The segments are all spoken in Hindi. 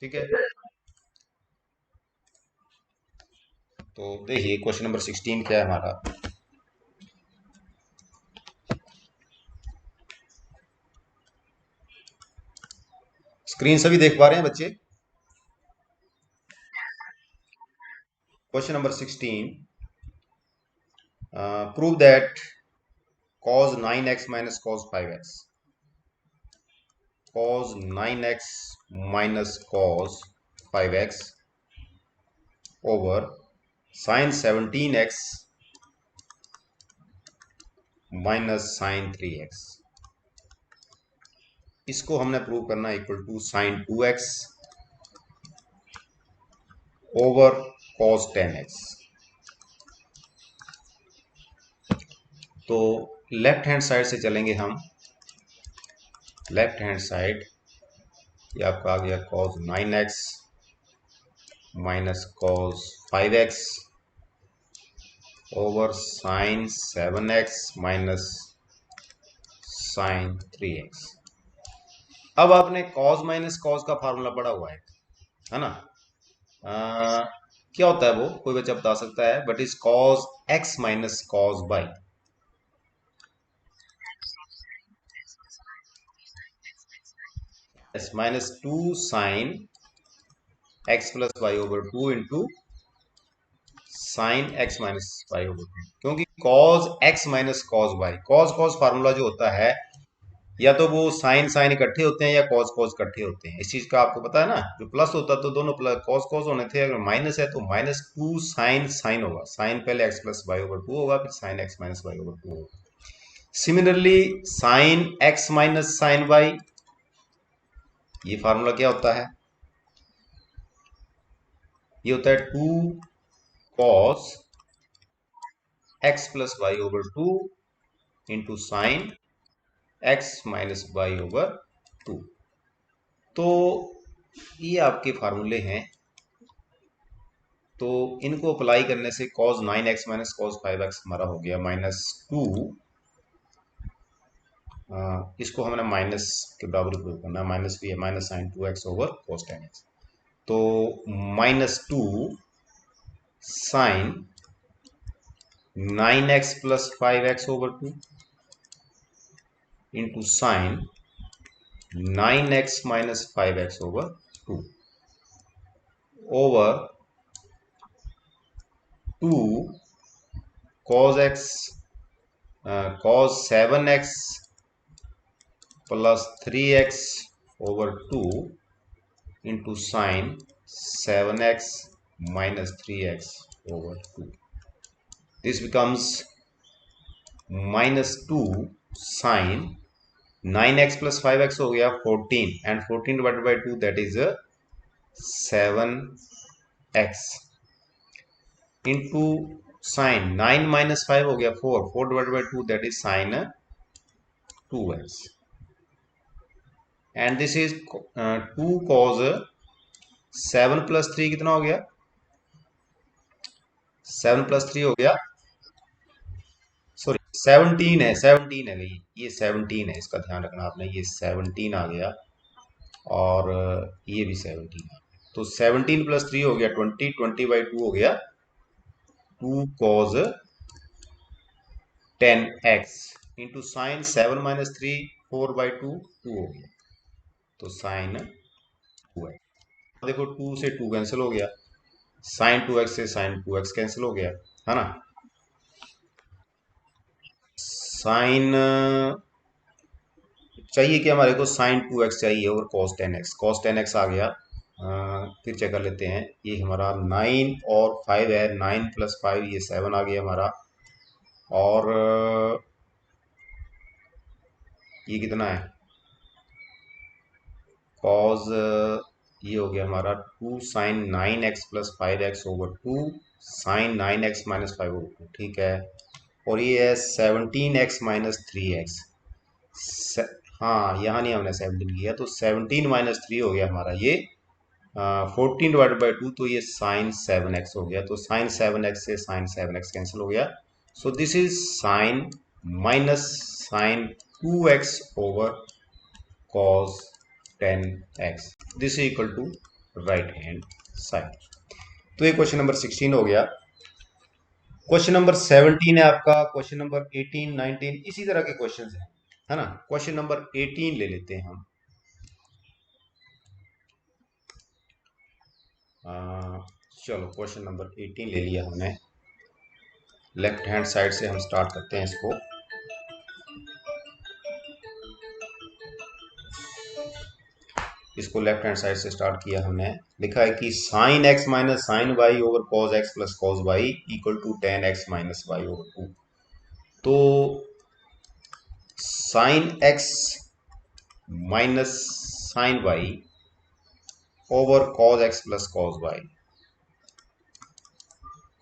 ठीक है। तो देखिए क्वेश्चन नंबर 16 क्या है हमारा। स्क्रीन सभी देख पा रहे हैं बच्चे? Question number 16, prove that cos 9x minus cos 5x, cos 9x minus cos 5x over sin 17x minus sin 3x, इसको हमने प्रूव करना equal to sin 2x over cos 10x। तो लेफ्ट हैंड साइड से चलेंगे हम। लेफ्ट हैंड साइड ये आपका आ गया cos 9x minus cos 5x over sin 7x minus sin 3x। अब आपने cos माइनस cos का फार्मूला पढ़ा हुआ है ना? क्या होता है वो, कोई बच्चा बता सकता है? But is cos x minus cos y। Yes, minus 2 sin x plus y over 2 into sine x minus y over 2, क्योंकि cos x minus cos y, cos cos formula जो होता है, या तो वो साइन साइन इकट्ठे होते हैं या कॉस कॉस इकट्ठे होते हैं। इस चीज का आपको पता है ना? जो प्लस होता तो दोनों प्लस कॉस कॉस होने थे, अगर माइनस है तो माइनस 2 साइन साइन होगा। साइन पहले एक्स प्लस वाई ओवर 2 होगा, फिर sine x minus y over 2 होगा। Similarly sine x minus sine y, ये फार्मूला क्या होता है? ये होता है 2 cos x plus y over 2 into sine x minus y over 2। तो ये आपके फार्मूले हैं। तो इनको अप्लाई करने से cos 9x minus cos 5x हमारा हो गया माइनस 2। इसको हमने माइनस के बराबर उपयोग करना है, माइनस भी है, minus sine 2x over cos 10x। तो minus 2 sine 9x plus 5x over 2 into sine 9x minus 5x over 2 over 2 cos x cos 7x plus 3x over 2 into sine 7x minus 3x over 2। This becomes minus 2 sine 9x plus 5x हो गया 14, and 14 divided by 2 that is 7x into sine 9 minus 5 हो गया 4, 4 divided by 2 that is sign 2x, and this is 2 cos 7 plus 3 कितना हो गया? 7 प्लस 3 हो गया, सॉरी 17 है, 17 है गई, ये 17 है, इसका ध्यान रखना आपने। ये 17 आ गया और ये भी 17 आ गया। तो 17 प्लस 3 हो गया 20, 20 बाई 2 हो गया 2 cos 10x into sine 7 minus 3 4 by 2 2 हो गया, तो साइन 2x। देखो 2 से 2 कैंसिल हो गया, साइन 2x से साइन 2x कैंसिल हो गया, है ना? साइन चाहिए कि हमारे को साइन 2x चाहिए और cos 10x, cos 10x आ गया। फिर चेक कर लेते हैं, ये हमारा 9 और 5 है, 9 प्लस 5 ये 7 आ गया हमारा, और ये कितना है? cos ये हो गया हमारा 2 sine 9x plus 5x over 2 sine 9x minus 5 over 2, ठीक है। और ये है 17x माइनस 3x। हाँ, यहाँ नहीं हमने 17 किया, तो 17 माइनस 3 हो गया हमारा ये 14 डिवाइडेड बाई 2, तो ये साइन 7x हो गया, तो साइन 7x से साइन 7x कैंसिल हो गया। So this is sine minus sine 2x over cos 10x, this is equal to right hand side. तो ये क्वेश्चन नंबर 16 हो गया। क्वेश्चन नंबर 17 है आपका, क्वेश्चन नंबर 18, 19 इसी तरह के क्वेश्चन है ना। क्वेश्चन नंबर 18 ले लेते हैं हम। चलो क्वेश्चन नंबर 18 ले लिया हमने। लेफ्ट हैंड साइड से हम स्टार्ट करते हैं इसको। इसको लेफ्ट हैंड साइड से स्टार्ट किया हमने। लिखा है कि sine x minus sine y over cos x plus cos y equal to tan x minus y over two. तो sine x minus sine y over cos x plus cos y,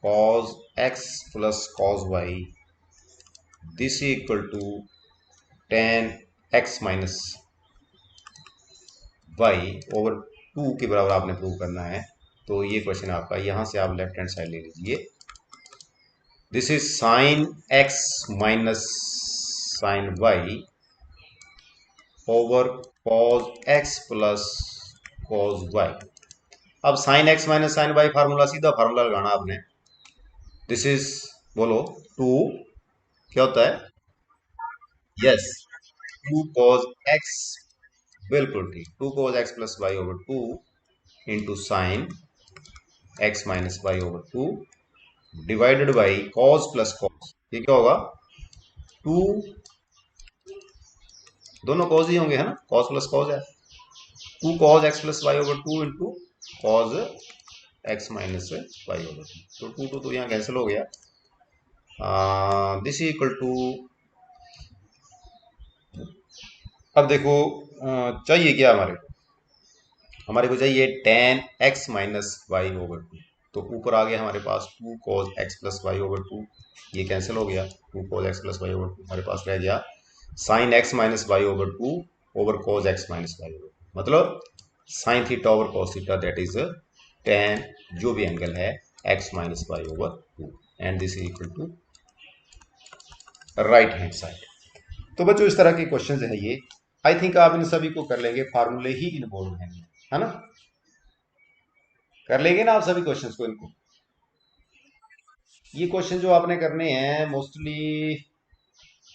cos x plus cos y, this is equal to tan x minus y over 2 के बराबर आपने प्रूव करना है। तो ये क्वेश्चन आपका, यहां से आप लेफ्ट हैंड साइड ले लीजिए। This is sine x minus sine y over cos x plus cos y। अब sine x minus sine y formula, सीधा फार्मूला लगाना आपने। दिस इज, बोलो, टू, क्या होता है? यस, टू कॉस एक्स, बिल्कुल ठीक, two cos x plus y over two into sine x minus y over two divided by cos plus cos. ये क्या होगा? टू, दोनों कॉस ही होंगे है ना, कॉस प्लस कॉस है। Two cos x plus y over two into cos x minus y over two. तो टू टू तो यहाँ कैंसिल हो गया। दिस इज इक्वल टू, अब देखो चाहिए क्या हमारे को? हमारे को चाहिए tan x minus y over two. तो ऊपर आ गया हमारे पास two cos x plus y over two, ये कैंसिल हो गया। Two cos x plus y over two हमारे पास रह गया sine x minus y over two over cos x minus y over two, मतलब sine theta over cos theta, that is tan जो भी एंगल है x minus y over two, and this is equal to right hand side. तो बच्चों इस तरह के क्वेश्चन है ये। आई थिंक आप इन सभी को कर लेंगे, फार्मूले ही इन्वॉल्व हैं, है ना। कर लेंगे ना आप सभी क्वेश्चंस को इनको। ये क्वेश्चन जो आपने करने हैं मोस्टली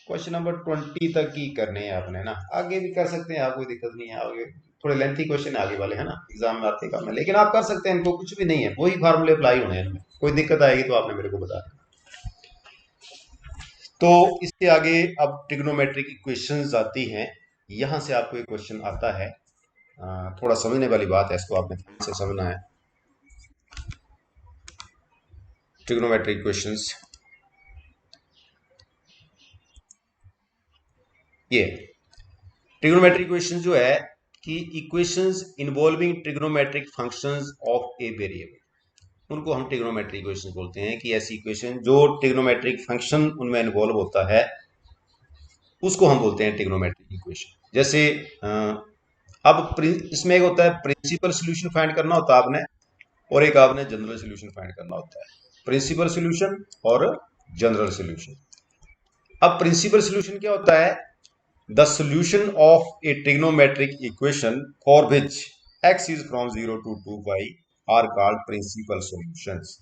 क्वेश्चन नंबर 20 तक ही करने हैं आपने ना। आगे भी कर सकते हैं आप, कोई दिक्कत नहीं है। आगे थोड़े लेंथी क्वेश्चन आगे वाले है ना, एग्जाम में आते काम है, लेकिन आप कर सकते हैं इनको, कुछ भी नहीं है, वही फार्मूले अप्लाई होने हैं इनमें। कोई दिक्कत आएगी तो आपने मेरे को बता देना। तो इससे आगे अब ट्रिग्नोमेट्रिक इक्वेशंस आती हैं। यहां से आपको एक क्वेश्चन आता है, थोड़ा समझने वाली बात है, इसको आपने ध्यान से समझना है। ट्रिग्नोमेट्रिक इक्वेशंस ये ट्रिग्नोमेट्रिक इक्वेशन जो है कि equations involving trigonometric functions of a variable, उनको हम ट्रिग्नोमेट्रिक इक्वेशन बोलते हैं। कि ऐसी इक्वेशन जो ट्रिग्नोमेट्रिक फंक्शन उनमें इन्वॉल्व होता है उसको हम बोलते हैं ट्रिग्नोमेट्रिक इक्वेशन। जैसे अब इसमें एक होता है प्रिंसिपल सोल्यूशन फाइंड करना होता है आपने, और एक आपने जनरल सोल्यूशन फाइंड करना होता है। प्रिंसिपल सोल्यूशन और जनरल सोल्यूशन। अब प्रिंसिपल सोल्यूशन क्या होता है? The solution of a trigonometric equation for which x is from 0 to 2y are called principal solutions.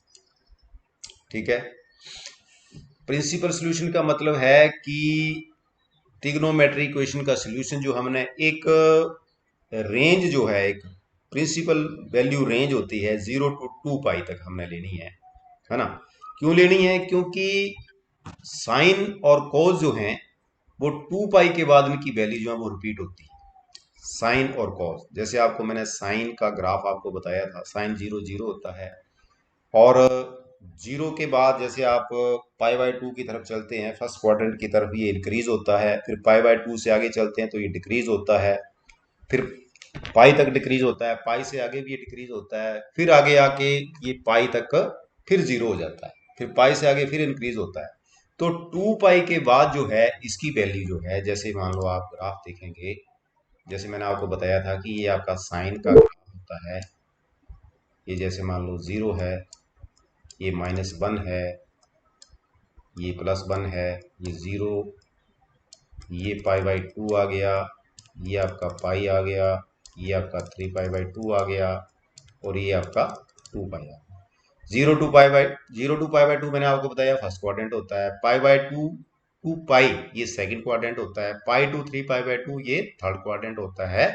ठीक है, प्रिंसिपल सॉल्यूशन का मतलब है कि ट्रिग्नोमेट्रिक इक्वेशन का सॉल्यूशन जो हमने एक रेंज जो है, एक प्रिंसिपल वैल्यू रेंज होती है 0 to 2 पाई तक हमने लेनी है ना। क्यों लेनी है? क्योंकि साइन और कोस जो हैं वो 2 पाई के बाद इनकी वैल्यू जो है वो रिपीट होती है। साइन और कॉस, जैसे आपको मैंने साइन का ग्राफ आपको बताया था, साइन 0 0 होता है, और 0 के बाद जैसे आप पाई बाय 2 की तरफ चलते हैं, फर्स्ट क्वाड्रेंट की तरफ, ये इंक्रीज होता है। फिर पाई बाय 2 से आगे चलते हैं तो ये डिक्रीज होता है। फिर पाई तक डिक्रीज होता है, पाई से आगे भी ये डिक्रीज होता है। फिर आगे आके ये पाई तक फिर 0 हो जाता है। फिर पाई से आगे फिर इंक्रीज होता है। तो 2 पाई के बाद जो है इसकी वैल्यू जो है, जैसे मान लो आप ग्राफ देखेंगे, जैसे मैंने आपको बताया था कि ये आपका साइन का ग्राफ होता है। ये जैसे मान लो 0 है, ये -1 है, ये +1 है, ये 0, ये पाई बाई 2 आ गया, ये आपका पाई आ गया, ये आपका 3 पाई बाई 2 आ गया, और ये आपका 2 पाई आ गया। 0 to पाई बाय 2 मैंने आपको बताया फर्स्ट क्वाड्रेंट होता है, पाई बाय 2 ये सेकंड क्वाड्रेंट होता है, पाई टू 3 पाई बाय 2 ये थर्ड क्वाड्रेंट होता है,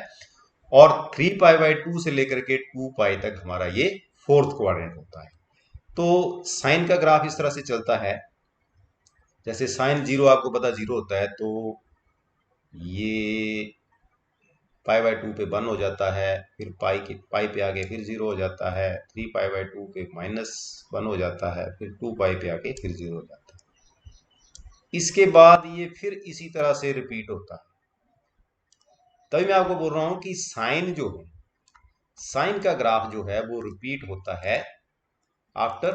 और 3 पाई बाय 2 से लेकर के 2 पाई तक हमारा ये फोर्थ क्वाड्रेंट होता है। तो साइन का ग्राफ इस तरह से चलता है, जैसे साइन 0 आपको पता 0 होता है, तो ये पाई बाय 2 पे 1 हो जाता है, फिर पाई पे आगे फिर 0 हो जाता है, 3 पाई बाय 2 पे -1 हो जाता है, फिर 2 पाई पे आके फिर 0 हो जाता है। इसके बाद ये फिर इसी तरह से रिपीट होता है। तभी मैं आपको बोल रहा हूं कि साइन जो है, साइन का ग्राफ जो है वो रिपीट होता है आफ्टर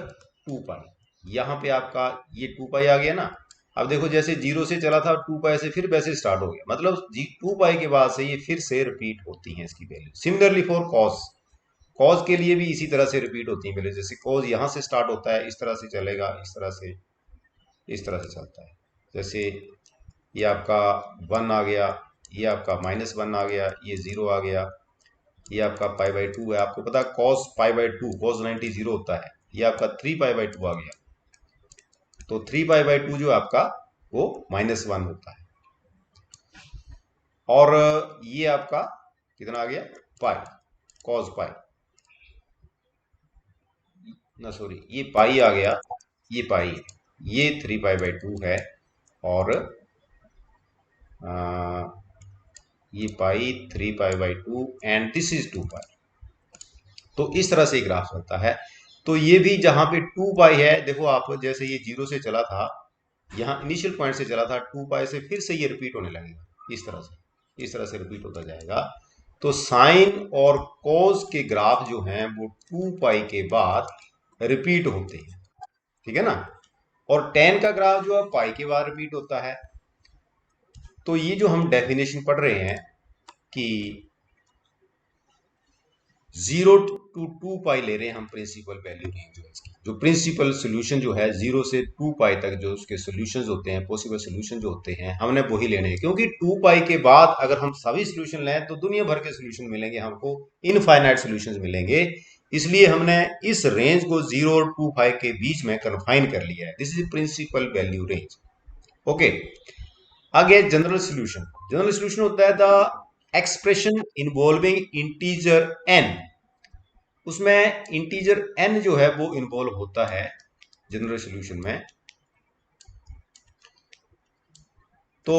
2 पाई। यहां पे आपका ये 2 पाई आ गया ना, अब देखो जैसे 0 से चला था 2 पाई से फिर वैसे स्टार्ट हो गया, मतलब 2 पाई के बाद से ये फिर से रिपीट होती है इसकी value. Similarly for cos, cos के लिए भी इसी तरह से रिपीट होती है वैल्यू। जैसे कॉस यहां से स्टार्ट होता है, इस तरह से चलेगा, इस तरह से, इस तरह से चलता है। जैसे ये आपका 1 आ गया, ये आपका -1 आ गया, ये 0 आ गया, ये आपका पाई बाय 2 है। आपको पता है कॉस पाई बाय 2 कॉस 90 0 होता है, ये आपका 3 पाई बाय 2 आ गया, तो 3 पाई बाय 2 जो आपका वो -1 होता है। और ये आपका कितना आ गया, पाई, कॉस पाई, ना सॉरी ये पाई आ गया, ये पाई, ये 3 पाई बाय 2 है, और आ, ये पाई 3 पाई बाय 2 एंड दिस इज 2 पाई। तो इस तरह से ग्राफ चलता है। तो ये भी जहां पे 2 पाई है, देखो आप जैसे ये 0 से चला था, यहाँ इनिशियल पॉइंट से चला था 2 पाई से, फिर से ये रिपीट होने लगेगा, इस तरह से, इस तरह से रिपीट होता जाएगा। तो साइन और कोस के ग्राफ जो हैं वो 2 पाई के बाद रिपीट होते हैं, ठीक है ना। और टेन का ग्राफ जो है पाई के बाद रिपीट होता है। तो ये जो हम डेफिनेशन पढ़ रहे हैं कि 0 to 2 पाई ले रहे हैं हम प्रिंसिपल वैल्यू रेंज जो है इसकी, जो प्रिंसिपल सोल्यूशन जो है 0 से 2 पाई तक जो उसके सोल्यूशंस होते हैं, पॉसिबल सोल्यूशन जो होते हैं, हमने वही लेने हैं। क्योंकि 2 पाई के बाद अगर हम सभी सोल्यूशन लें तो दुनिया भर के सोल्यूशन मिलेंगे हमको, इनफाइनाइट सोल्यूशन मिलेंगे। इसलिए हमने इस रेंज को 0 और 2 पाई के बीच में कन्फाइन कर लिया है। This is principal value range. Okay, आगे जनरल सोल्यूशन। जनरल सोल्यूशन होता है the expression involving integer n, उसमें इंटीजर n जो है वो इन्वॉल्व होता है जनरल सॉल्यूशन में। तो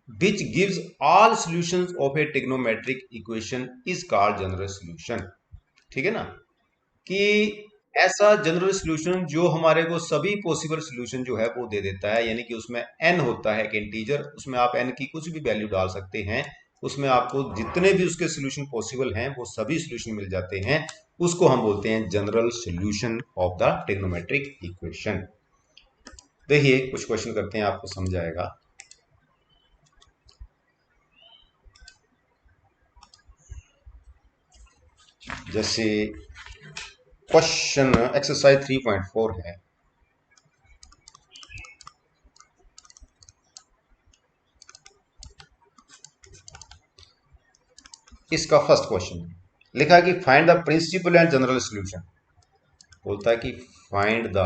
which gives all solutions of a trigonometric equation is called general solution, ठीक है ना। कि ऐसा जनरल सॉल्यूशन जो हमारे को सभी पॉसिबल सॉल्यूशन जो है वो दे देता है, यानी कि उसमें n होता है एक इंटीजर, उसमें आप n की कुछ भी वैल्यू डाल सकते हैं, उसमें आपको जितने भी उसके सॉल्यूशन पॉसिबल हैं वो सभी सॉल्यूशन मिल जाते हैं। उसको हम बोलते हैं general solution of the trigonometric equation. देखिए कुछ क्वेश्चन करते हैं, आपको समझ आएगा। जैसे क्वेश्चन एक्सरसाइज 3.4 है, इसका फर्स्ट क्वेश्चन लिखा है कि find the principal and general solution. बोलता है कि find the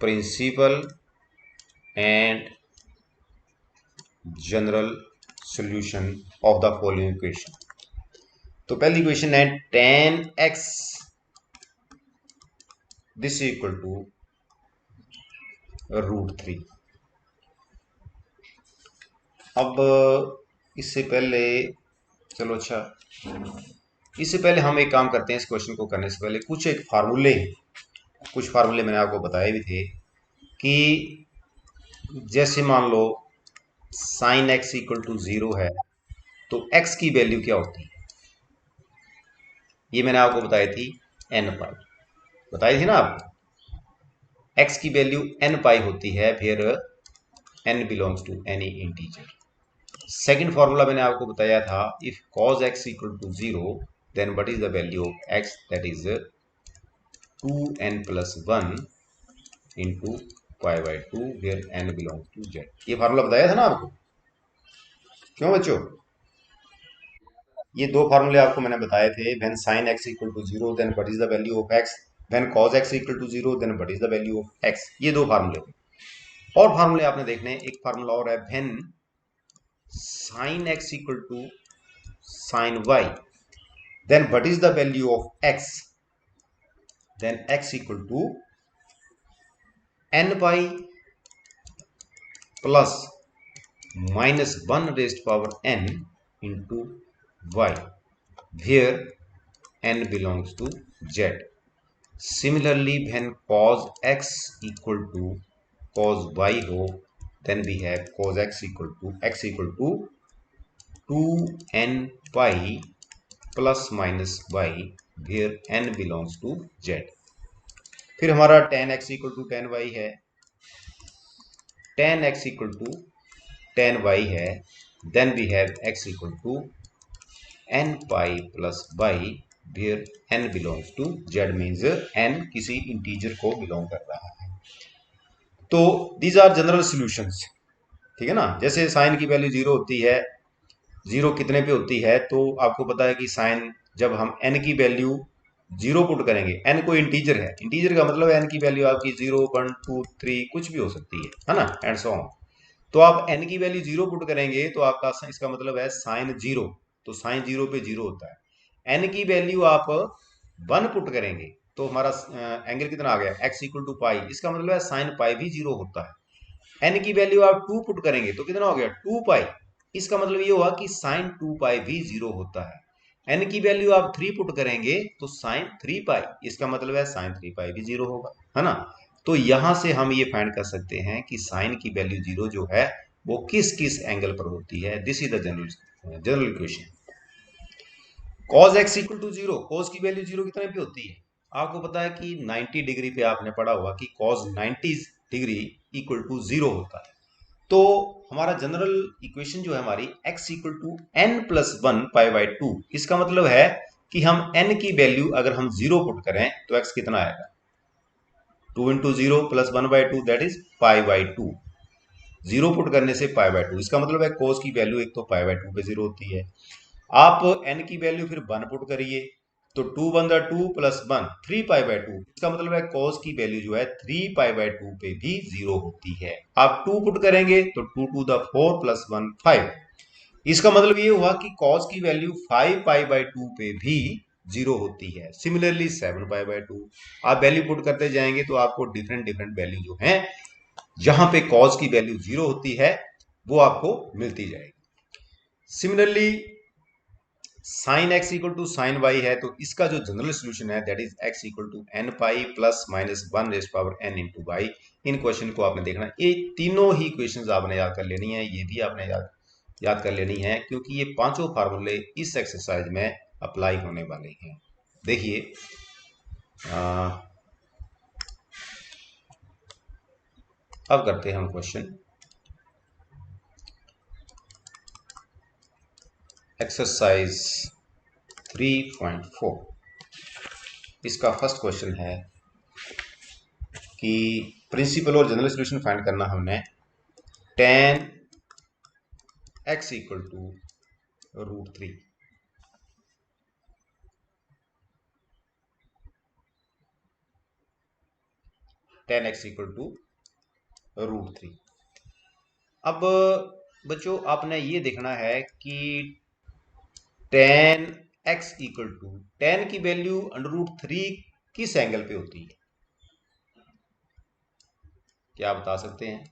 principal and general solution of the following equation. तो पहली इक्वेशन है tan x this equal to √3। अब इससे पहले, चलो अच्छा, इससे पहले हम एक काम करते हैं, इस क्वेश्चन को करने से पहले कुछ फार्मूले मैंने आपको बताए भी थे कि जैसे मान लो साइन x इक्वल टू 0 है, तो x की वैल्यू क्या होती है, ये मैंने आपको बताई थी n पाई, बताई थी ना आपको। x की वैल्यू n पाई होती है, फिर n belongs to any integer. Second formula मैंने आपको बताया था, if cos x equal to 0 then what is the value of x, that is 2n+1 × pi by 2 where n belongs to z। ये फार्मूला बताया था ना आपको। क्यों बच्चों? ये दो फार्मूले आपको मैंने बताए थे। When sine x equal to zero then what is the value of x, when cos x equal to zero then what is the value of x. ये दो फार्मूले थे। और फार्मूले आपने देखने, एक फार्मूला और है, when sine x equal to sine y then what is the value of x, then x equal to n pi plus minus 1 raised to power n into y, where n belongs to z. Similarly, when cos x equal to cos y ho, then we have cos x equal to 2n pi plus minus y, where n belongs to z. फिर हमारा tan x equal to tan y है, tan x equal to tan y है, then we have x equal to n pi plus y, where n belongs to z, means n किसी इंटीजर को बिलोंग कर रहा है। तो दीज आर जनरल सॉल्यूशंस, ठीक है ना। जैसे साइन की वैल्यू जीरो होती है, जीरो कितने पे होती है, तो आपको पता है कि साइन जब हम n की वैल्यू जीरो पुट करेंगे, n कोई इंटीजर है, इंटीजर का मतलब n की वैल्यू आपकी 0 1 2 3 कुछ भी हो सकती है ना, एंड सो ऑन। तो आप n की वैल्यू जीरो पुट करेंगे तो आपका इसका मतलब है साइन जीरो, तो साइन जीरो पे जीरो होता है। n की वैल्यू आप 1 पुट करेंगे तो हमारा एंगल कितना आ गया, x इक्वल टू पाई, इसका मतलब है साइन पाई भी जीरो होता है। n की वैल्यू आप 2 पुट करेंगे तो कितना हो गया 2 पाई, इसका मतलब ये हुआ कि साइन 2 पाई भी जीरो होता है। n की वैल्यू आप 3 पुट करेंगे तो साइन 3 पाई, इसका मतलब है साइन 3 पाई भी जीरो होगा, है ना। तो यहां से हम ये फाइंड कर सकते हैं कि साइन की वैल्यू जीरो जो है वो किस किस एंगल पर होती है। This is the general equation. cos x equal to zero, cos की वैल्यू जीरो कितने पे होती है, आपको पता है कि 90 डिग्री पे आपने पढ़ा होगा कि cos 90 degree equal to zero होता है। तो हमारा जनरल इक्वेशन जो है हमारी x equal to n plus one pi by two, इसका मतलब है कि हम n की वैल्यू अगर हम जीरो पुट करें तो x कितना आएगा, 2 into zero plus 1 by two, that is pi by to. Zero put करने से पाई बाई टू, इसका मतलब है कोस की वैल्यू एक तो पाई बाई टू पे जीरो होती है। आप n की वैल्यू फिर 1 पुट करिए तो 2 1 2 प्लस 1 3 पाई बाई टू, इसका मतलब है कोस की वैल्यू जो है 3 पाई बाई टू पे भी जीरो होती है। आप 2 पुट करेंगे तो 2 टू द 4 प्लस 1 5, इसका मतलब ये हुआ कि cos की वैल्यू 5 पाई बाई टू पे भी जीरो होती है। सिमिलरली 7 पाई बाई टू, आप वैल्यू पुट करते जाएंगे तो आपको डिफरेंट डिफरेंट वैल्यू जो है जहां पे cos की वैल्यू जीरो होती है वो आपको मिलती जाएगी। Similarly sine x equal to sine y है, तो इसका जो जनरल सोल्यूशन है that is x equal to n pi plus minus 1 raise power n into y. इन क्वेश्चन को आपने देखना, ये तीनों ही क्वेश्चंस आपने याद कर लेनी है, ये भी आपने याद कर लेनी है, क्योंकि ये पांचों फार्मूले इस एक्सरसाइज में अप्लाई होने वाले हैं। देखिए अब करते हैं हम क्वेश्चन एक्सरसाइज 3.4। इसका फर्स्ट क्वेश्चन है कि प्रिंसिपल और जनरल सॉल्यूशन फाइंड करना हमने। tan x equal to √3, tan x equal to √3। अब बच्चों आपने ये देखना है कि tan x equal to, tan की वैल्यू √3 किस एंगल पे होती है, क्या आप बता सकते हैं?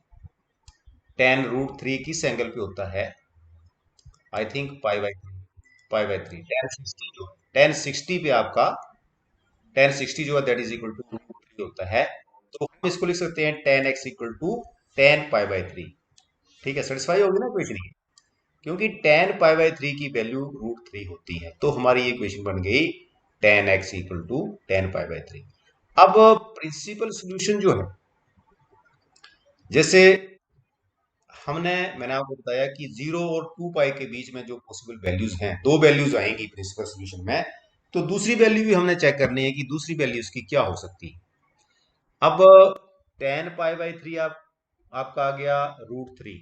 tan √3 किस एंगल पे होता है? I think pi by three. tan 60 पे आपका tan 60 जो है दैट इज इक्वल टू √3 होता है। तो हम इसको लिख सकते हैं tan x equal to tan pi by three. ठीक है, सेटिस्फाई होगी ना क्वेश्चन की, क्योंकि tan पाई बाई थ्री की वैल्यू √3 होती है। तो हमारी ये क्वेश्चन बन गई tan x equal to tan pi by three. अब प्रिंसिपल सॉल्यूशन जो है, जैसे मैंने आपको बताया कि 0 और 2 पाई के बीच में जो पॉसिबल वैल्यूज हैं, दो वैल्यूज आएंगी प्रिंसिपल सॉल्यूशन में, तो दूसरी वैल्यू भी हमने चेक करनी है कि दूसरी वैल्यू इसकी क्या हो सकती है। अब tan पाई बाई थ्री आपका आ गया √3,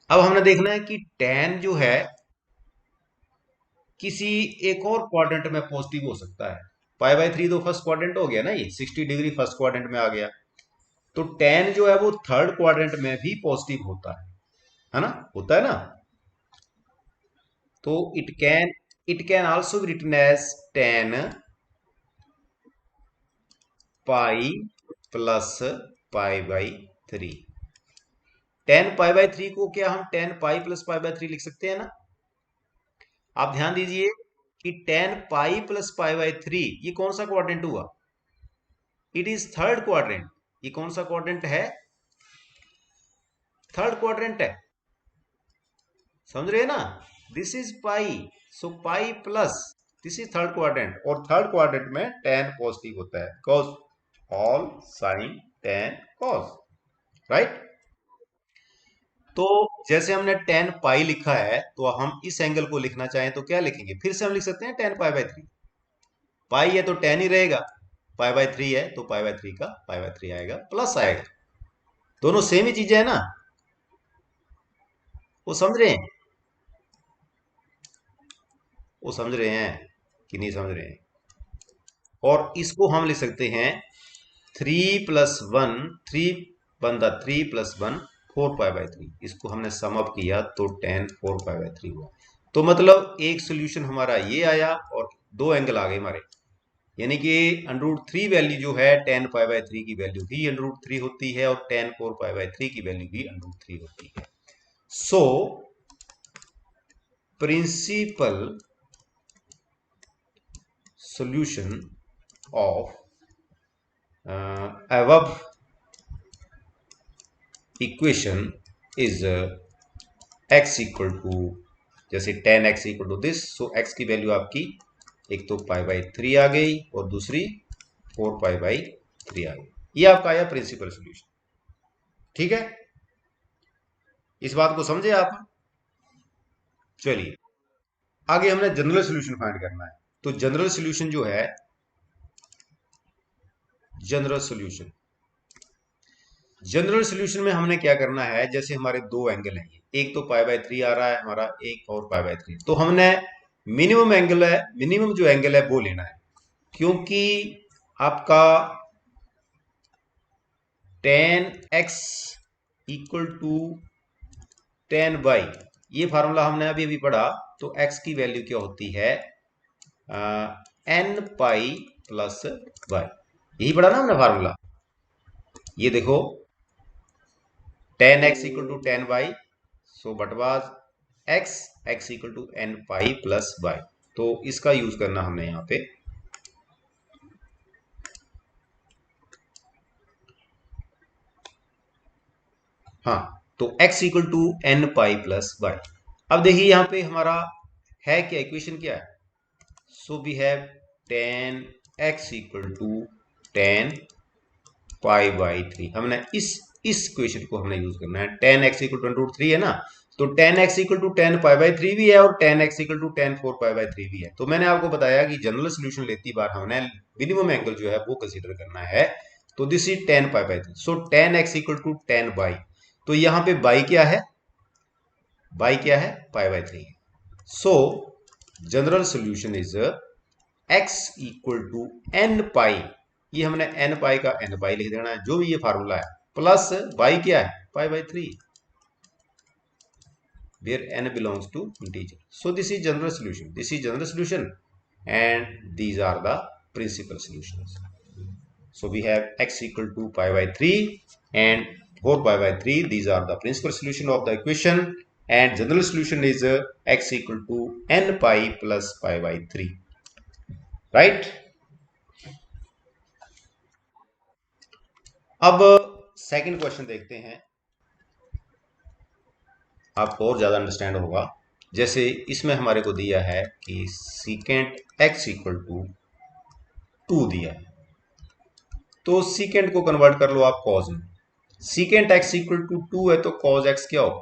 अब हमने देखना है कि tan जो है किसी एक और क्वाड्रेंट में पॉजिटिव हो सकता है। π/3 तो फर्स्ट क्वाड्रेंट हो गया ना, ये 60 डिग्री फर्स्ट क्वाड्रेंट में आ गया। तो tan जो है वो थर्ड क्वाड्रेंट में भी पॉजिटिव होता है ना, होता है ना। तो it can also be written as tan pi plus π/3। tan π/3 को क्या हम tan पाई प्लस π/3 लिख सकते हैं ना। आप ध्यान दीजिए कि tan पाई प्लस π/3 ये कौन सा क्वाड्रेंट हुआ, इट इज थर्ड क्वाड्रेंट। ये कौन सा क्वाड्रेंट है, थर्ड क्वाड्रेंट है, समझ रहे हैं ना। This is pi, so pi plus, this is third quadrant, और थर्ड क्वाड्रेंट में tan पॉजिटिव होता है, cos all sine tan cos, right. तो जैसे हमने tan पाई लिखा है, तो हम इस एंगल को लिखना चाहें तो क्या लिखेंगे, फिर से हम लिख सकते हैं tan π/3। पाई है तो tan ही रहेगा, π/3 है तो π/3 का π/3 आएगा, प्लस आएगा। दोनों सेम ही चीजें है ना, वो समझ रहे हैं, वो समझ रहे हैं कि नहीं समझ रहे हैं। और इसको हम लिख सकते हैं 3+1, 3 + 3 + 1 4π/3। इसको हमने सम अप किया तो tan 4π/3 हुआ। तो मतलब एक सोल्यूशन हमारा ये आया और दो एंगल आ गए हमारे, यानी कि √3 वैल्यू जो है tan π/3 की वैल्यू भी √3 होती है और tan 4π/3 की वैल्यू भी √3 होती है। So principal solution of above equation is x equal to, जैसे tan x equal to this, so x की वैल्यू आपकी एक तो π/3 आ गई और दूसरी 4π/3 आ गई। ये आपका आया प्रिंसिपल सोल्यूशन, ठीक है। इस बात को समझे आप। चलिए आगे हमने जनरल सोल्यूशन फाइंड करना है। तो जनरल सोल्यूशन जो है, जनरल सोल्यूशन, जनरल सोल्यूशन में हमने क्या करना है, जैसे हमारे दो एंगल हैं, एक तो π/3 आ रहा है हमारा, एक और π/3, तो हमने मिनिमम एंगल है, मिनिमम जो एंगल है वो लेना है, क्योंकि आपका tan x equal to tan y, ये फार्मूला हमने अभी अभी पढ़ा। तो x की वैल्यू क्या होती है, n पाई प्लस y, यही पढ़ा ना हमने फार्मूला। ये देखो tan x equal to tan y, so बटवाज x equal to n pi plus y। तो इसका यूज करना हमने यहां पे। हाँ, तो x equal to n pi plus y। अब देखिए यहां पे हमारा है क्या, इक्वेशन क्या है, so we have tan x equal to tan π/3। हमने इस इक्वेशन को हमने यूज करना है। tan x इक्वल टू √3 है ना, तो tan x equal to tan π/3 भी है और tan x equal to tan 4π/3 भी है। तो मैंने आपको बताया कि जनरल सोल्यूशन लेती बार हमने मिनिमम एंगल जो है वो कंसीडर करना है। तो this is tan π/3, so tan x equal to tan y। तो यहाँ पे y क्या है, y क्या है, π/3। So general solution is x equal to n pi, ये हमने n पाई का n पाई लिख देना है, जो भी ये फार्मूला है, प्लस y क्या है, π/3, where n belongs to integer. So this is general solution, this is general solution, and these are the principal solutions. So we have x equal to π/3 and 4π/3, these are the principal solution of the equation, and general solution is x equal to n pi plus π/3, right। अब सेकंड क्वेश्चन देखते हैं, आपको और ज्यादा अंडरस्टैंड होगा। जैसे इसमें हमारे को दिया है कि सीकेंट x इक्वल टू 2 दिया है, तो सीकेंट को कन्वर्ट कर लो आप कॉज में। सीकेंट x इक्वल टू 2 है तो कॉज x क्या हो,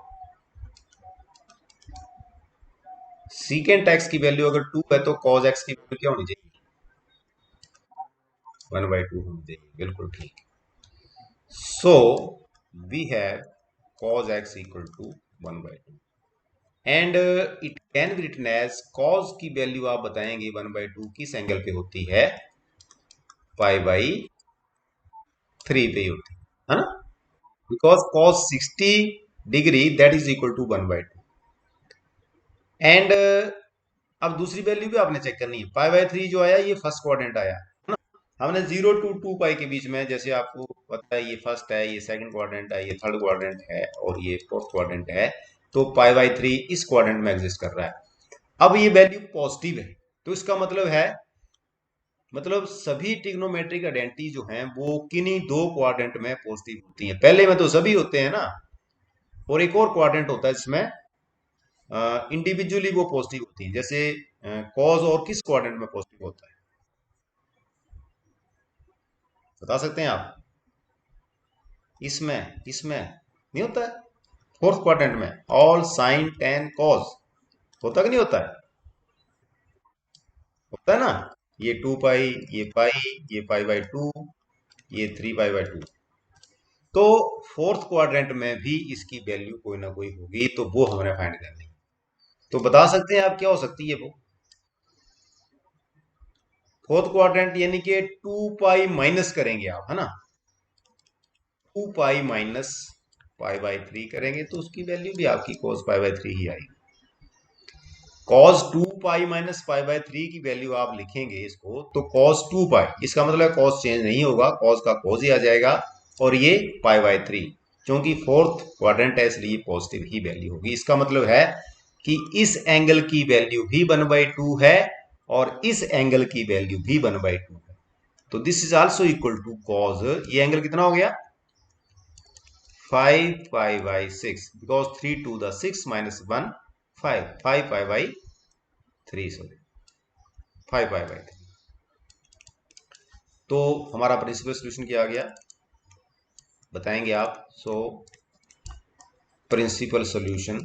सीकेंट x की वैल्यू अगर 2 है तो कॉज x की वैल्यू क्या होनी चाहिए, 1/2 होनी चाहिए, बिल्कुल ठीक। So we have cos x equal to 1/2 and it can be written as cos की वैल्यू आप बताएंगे 1/2 किस एंगल पे होती है, π/3 पे ही होती है ना, because cos 60 degree that is equal to 1/2 and अब दूसरी वैल्यू भी आपने चेक करनी है। π/3 जो आया ये फर्स्ट क्वाड्रेंट आया है ना, हमने 0 to 2 के बीच में, जैसे आपको पता है ये फर्स्ट है, ये सेकंड क्वाड्रेंट है, ये थर्ड क्वाड्रेंट है और ये फोर्थ क्वाड्रेंट है, तो π/3 इस क्वाड्रेंट में एग्जिस्ट कर रहा है। अब ये वैल्यू पॉजिटिव है तो इसका मतलब है, मतलब सभी ट्रिग्नोमेट्रिक आइडेंटिटी जो हैं वो किन्हीं दो क्वाड्रेंट में पॉजिटिव होती हैं। पहले में तो सभी होते हैं ना, और एक और क्वाड्रेंट होता है जिसमें इंडिविजुअली वो पॉजिटिव होती हैं। जैसे कॉज और किस क्वाड्रेंट में पॉजिटिव होता है बता सकते हैं आप? इसमें इसमें नहीं होता है, फोर्थ क्वाड्रेंट में ऑल साइन टेन कॉज होता कि नहीं होता है? होता है ना, ये 2 पाई, ये पाई, ये π/2, ये 3 π/2। तो फोर्थ क्वाड्रेंट में भी इसकी वैल्यू कोई ना कोई होगी, तो वो हमने फाइंड करनी है। तो बता सकते हैं आप क्या हो सकती है वो फोर्थ क्वाड्रेंट, यानी कि 2 पाई माइनस करेंगे आप, है ना, 2 पाई माइनस π/3 करेंगे तो उसकी वैल्यू भी आपकी cos π/3 ही आएगी। cos 2 पाई माइनस π/3 की वैल्यू आप लिखेंगे इसको तो cos 2 पाई, इसका मतलब है cos चेंज नहीं होगा, cos का cos ही आ जाएगा, और ये π/3 क्योंकि फोर्थ क्वाड्रेंट है इसलिए पॉजिटिव ही वैल्यू होगी। इसका मतलब है कि इस एंगल की वैल्यू भी 1/2 है और इस एंगल की वैल्यू भी 1/2 है। तो this is also equal to cos, ये एंगल कितना हो गया 5π/6 because 3 to the 6 minus 1 5 5π/3 sorry 5π/3। तो हमारा प्रिंसिपल सोल्यूशन क्या आ गया बताएंगे आप? So principal solution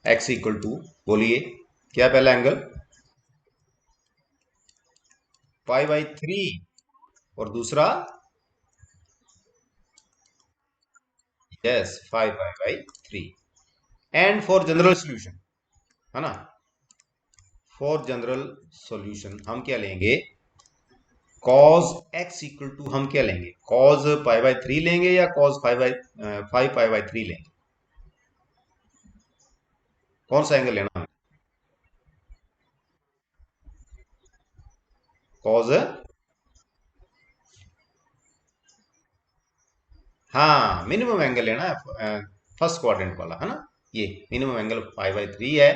x equal to, बोलिए क्या पहला एंगल π/3 और दूसरा yes 5π/3 and for general solution, है ना, फॉर जनरल सॉल्यूशन हम क्या लेंगे cos x इक्वल टू, हम क्या लेंगे cos π/3 लेंगे या cos 5π/3 लेंगे? कौन सा एंगल लेना है? cos, हाँ मिनिमम एंगल लेना है फर्स्ट क्वाड्रेंट वाला, है ना, ये मिनिमम एंगल π/3 है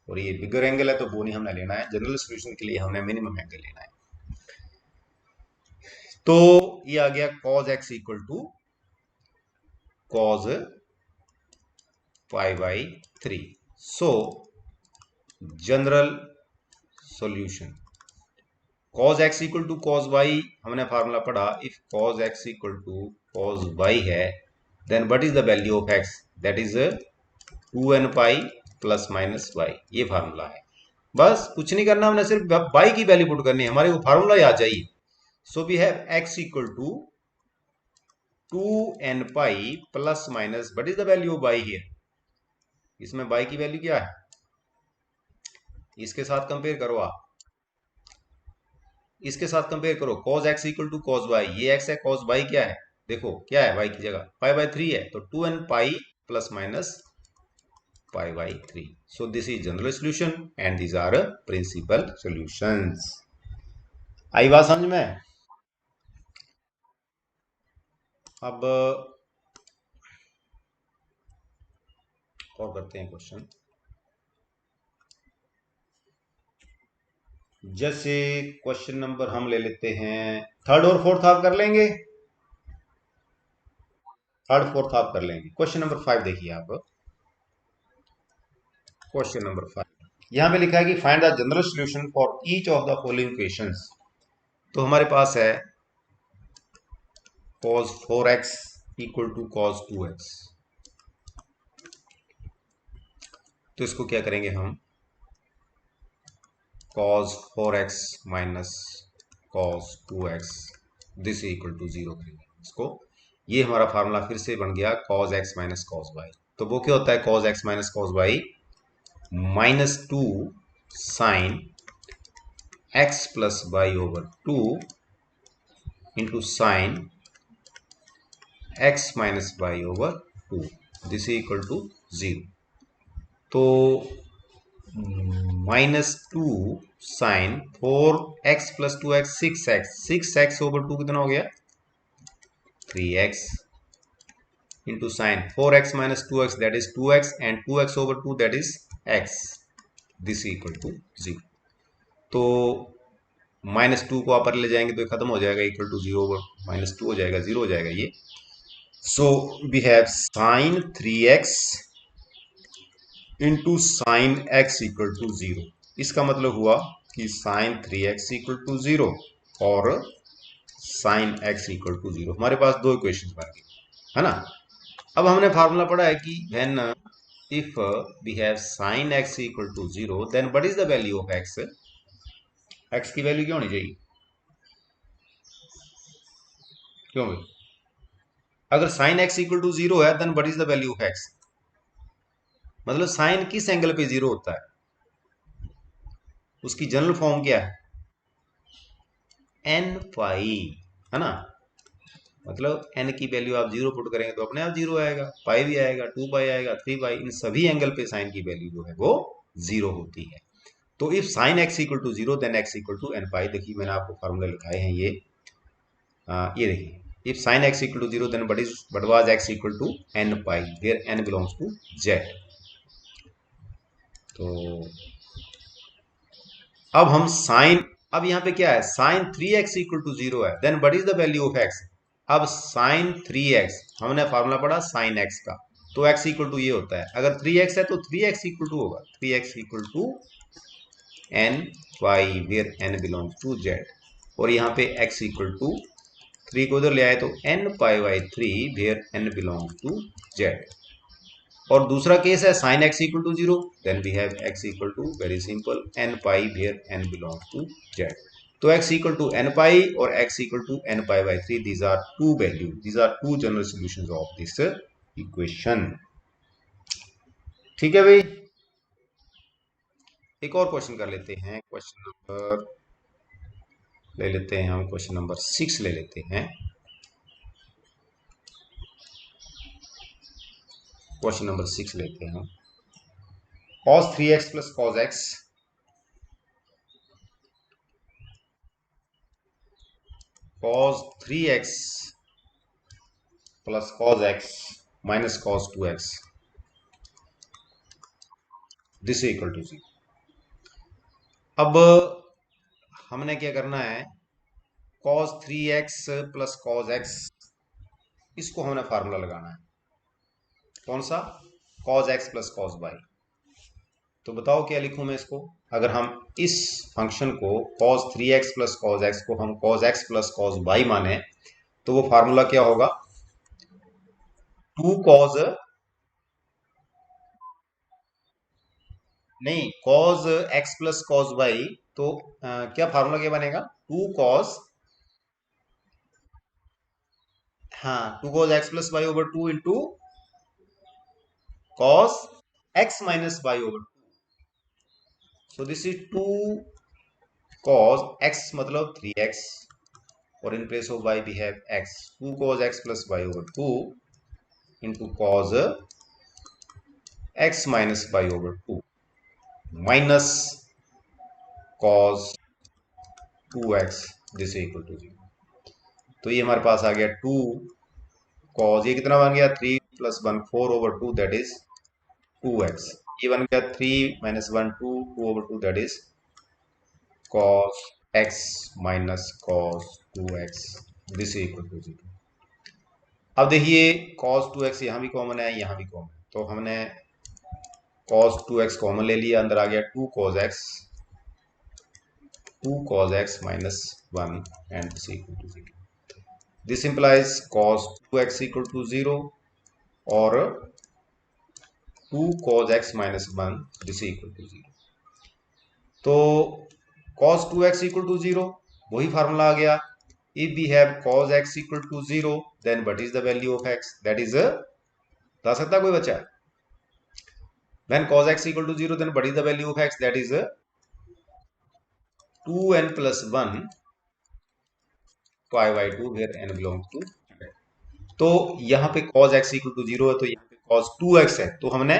और ये बिगर एंगल है तो वो नहीं हमने लेना है। जनरल सॉल्यूशन के लिए हमने मिनिमम एंगल लेना है। तो ये आ गया cos x equal to cos π/3। So general solution cos x equal to cos y, हमने फार्मूला पढ़ा, if cos x equal to cos y है then what is the value of x, that is 2n pi plus minus y, ये फार्मूला है। बस कुछ नहीं करना, हमने सिर्फ y की वैल्यू पुट करनी है, हमारे को फार्मूला याद चाहिए। So we have x equal to 2n pi plus minus what is the value of y here, इसमें y की वैल्यू क्या है, इसके साथ कंपेयर करो आप, इसके साथ कंपेयर करो cos x equal to cos y, ये x है, cos y क्या है, देखो क्या है y की जगह π/3 है, तो 2n pi plus minus π/3। so this is general solution and these are principal solutions। आई बात समझ में? अब और करते हैं क्वेश्चन, जैसे क्वेश्चन नंबर हम ले लेते हैं थर्ड और फोर्थ, आप कर लेंगे, थर्ड फोर्थ आप कर लेंगे। क्वेश्चन नंबर 5 देखिए आप, क्वेश्चन नंबर 5 यहां पे लिखा है कि find the general solution for each of the following equations. तो हमारे पास है cos 4x equal to cos 2x, तो इसको क्या करेंगे हम cos 4x minus cos 2x this equal to 0 करेंगे इसको। ये हमारा फार्मूला फिर से बन गया cos x minus cos y। तो वो क्या होता है cos x minus cos y, -2 sine x plus y over 2 into sine x minus y over 2, this is equal to 0। तो -2 sign 4x plus 2x 6x over 2 कितना हो गया 3x into sine 4x minus 2x that is 2x and 2x over 2 that is x, this equal to 0। तो -2 को आप ले जाएंगे तो ये खत्म हो जाएगा, इक्वल टू 0 ओवर -2 हो जाएगा, 0 हो जाएगा ये। So we have sine 3x into sine x equal to 0। इसका मतलब हुआ कि साइन 3x इक्वल टू 0 और साइन x इक्वल टू 0। हमारे पास दो इक्वेशन बन गई, है ना। अब हमने फार्मूला पढ़ा है कि when if we have sine x equal to 0 then what is the value of x, x की वैल्यू क्या होनी चाहिए, क्यों भाई? अगर साइन x इक्वल टू 0 है then what is the value of x, मतलब साइन किस एंगल पे 0 होता है, उसकी जनरल फॉर्म क्या है n पाई, है ना। मतलब n की वैल्यू आप 0 पुट करेंगे तो अपने आप 0 आएगा, पाई भी आएगा, 2 पाई आएगा, 3 पाई, इन सभी एंगल पे साइन की वैल्यू जो है वो 0 होती है। तो if sine x equal to 0 then x equal to n pi. देखिए मैंने आपको फार्मूला लिखाए हैं ये देखिए, if sine x equal to 0 then what was x equal to n pi where n belongs to z। तो अब हम साइन, अब यहाँ पे क्या है साइन 3x इक्वल टू 0 है then what is the value of x। अब साइन 3x हमने फार्मूला पढ़ा साइन x का, तो x इक्वल टू ये होता है, अगर 3x है तो 3x इक्वल टू होगा 3x equal to n y where n belongs to z। और यहाँ पे x इक्वल टू 3 को उधर ले आए तो n pi by 3 where n belongs to z। और दूसरा केस है sine x equal to 0 then we have x equal to very simple n pi where n belongs to z। तो x equal to n pi और x equal to n pi by 3, these are two value, these are two general solutions of this equation. ठीक है भाई, एक और क्वेश्चन कर लेते हैं, क्वेश्चन नंबर ले लेते हैं हम, क्वेश्चन नंबर 6 ले लेते हैं। क्वेश्चन नंबर 6 लेते हैं हम, cos 3x plus cos x cos 3x plus cos x minus cos 2x, this equal to 0। अब हमने क्या करना है, cos 3x plus cos x, इसको हमने फार्मूला लगाना है, कौन सा cos x plus cos y। तो बताओ क्या लिखूं मैं इसको, अगर हम इस फंक्शन को cos 3x plus cos x को हम cos x plus cos y माने तो वो फार्मूला क्या होगा 2 cos, नहीं cos x plus cos y, तो क्या फार्मूला क्या बनेगा 2 cos, हाँ 2 cos x plus y over 2 into cos x minus y over 2। So this is 2 cos x मतलब 3x और in place of y we have x, 2 cos x plus y over 2 into cos x minus y over 2 minus cos 2x, this is equal to 0। तो ये हमारे पास आ गया 2 cos, ये कितना बन गया 3 plus 1 4 over 2 that is 2x, ये बन गया 3 minus 1 2 2 over 2 that is cos x minus cos 2x, this is equal to 0। अब देखिए cos 2x यहाँ भी कॉमन है, यहाँ भी कॉमन है, तो हमने cos 2x कॉमन ले लिया, अंदर आ गया 2 cos x minus 1 and this equal to 0। This implies cos 2x equal to 0 और 2 cos x minus 1 this equal to 0। तो cos 2x equal to 0 वही फार्मूला आ गया, if we have cos x equal to 0 then what is the value of x, that is बता सकता कोई बच्चा, When cos x equal to 0, then what is the value of x? That is 2n plus 1 pi by 2 where n belongs to। तो यहाँ पे cos x equal to 0 है, तो यहाँ पे cos 2x है, तो हमने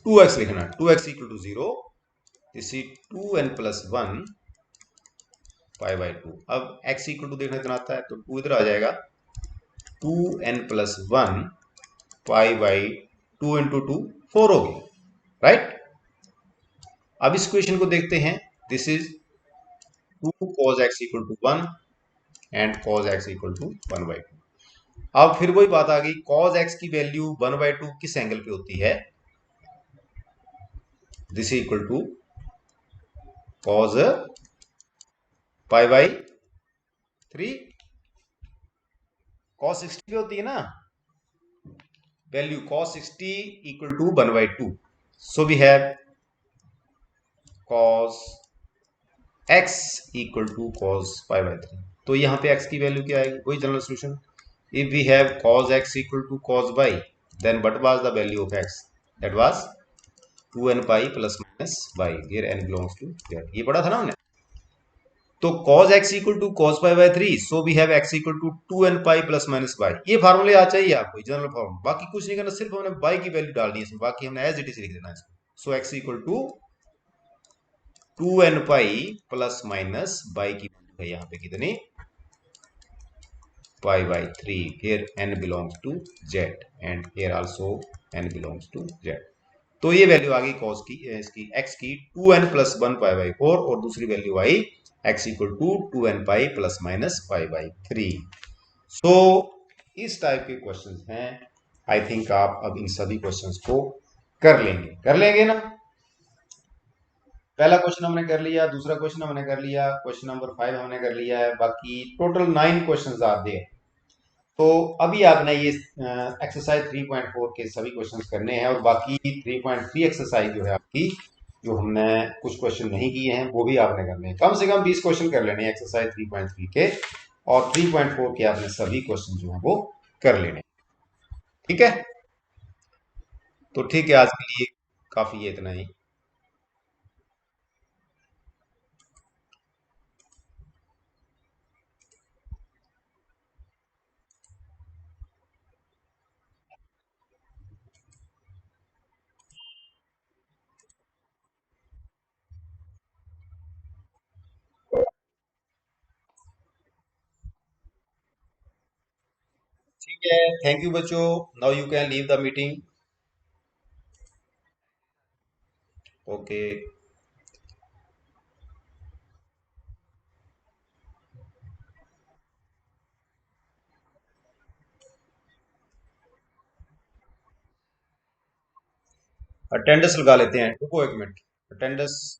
2x लिखना है। 2x equal to 0, this is 2n plus 1 pi by 2। अब x equal to देखना कितना आता है, तो 2 इधर आ जाएगा, 2n plus 1 pi by 2 into 2 4 होगी, राइट। अब इस क्वेश्चन को देखते हैं। This is 2 cos x equal to 1 and cos x equal to 1 by 2। अब फिर वही बात आ गई, cos x की वैल्यू 1 by 2 किस एंगल पे होती है? This equal to cos pi by 3, cos 60 पे होती है ना value, cos 60 equal to 1 by 2। So we have cos x equal to cos pi by 3। तो यहाँ पे x की वैल्यू क्या आएगी? वही general solution. If we have cos x equal to cos y, then what was the value of x? That was 2n pi plus minus y, here n belongs to here. ये पढ़ा था ना हमने। तो cos x equal to cos pi by 3, so we have x equal to 2n pi plus minus y। ये फार्मूले आ चाहिए आपको, जनरल फार्मूला, बाकी कुछ नहीं करना, सिर्फ हमने y की वैल्यू डालनी है इसमें, बाकी हमने एज इट इज लिख देना है इसको। So x equal to 2n pi plus minus y की वैल्यू है यहाँ पे कितनी? pi by 3, here n belongs to z and here also n belongs to z। तो ये वैल्यू आ गई cos की, इसकी x की 2n प्लस 1 पाई बाई 4, और दूसरी वैल्यू आई x equal to 2n pi plus minus pi by 3। सो इस टाइप के क्वेश्चंस हैं। आई थिंक आप अब इन सभी क्वेश्चंस को कर लेंगे ना। पहला क्वेश्चन हमने कर लिया, दूसरा क्वेश्चन हमने कर लिया, क्वेश्चन नंबर 5 हमने कर लिया है, बाकी टोटल 9 क्वेश्चंस आर देयर। तो अभी आपने ये एक्सरसाइज 3.4 के सभी क्वेश्चंस करने हैं, और बाकी 3.3 एक्सरसाइज जो है आपकी, जो हमने कुछ क्वेश्चन नहीं किए हैं, वो भी आपने करने हैं। कम से कम 20 क्वेश्चन कर लेने हैं एक्सरसाइज 3.3 के, और 3.4 के आपने सभी क्वेश्चन जो है वो कर लेने। ठीक है, तो ठीक है, आज के लिए काफी है, इतना ही। ठीक है, थैंक यू बच्चों, now you can leave the meeting. Okay. Attendance लगा लेते हैं, रुको एक मिनट। अटेंडेंस,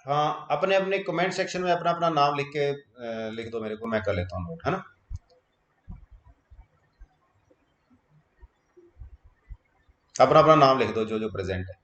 हाँ, अपने अपने कमेंट सेक्शन में अपना अपना नाम लिख के लिख दो मेरे को, मैं कर लेता हूँ नोट, है ना। अपना अपना नाम लिख दो जो जो प्रेजेंट है।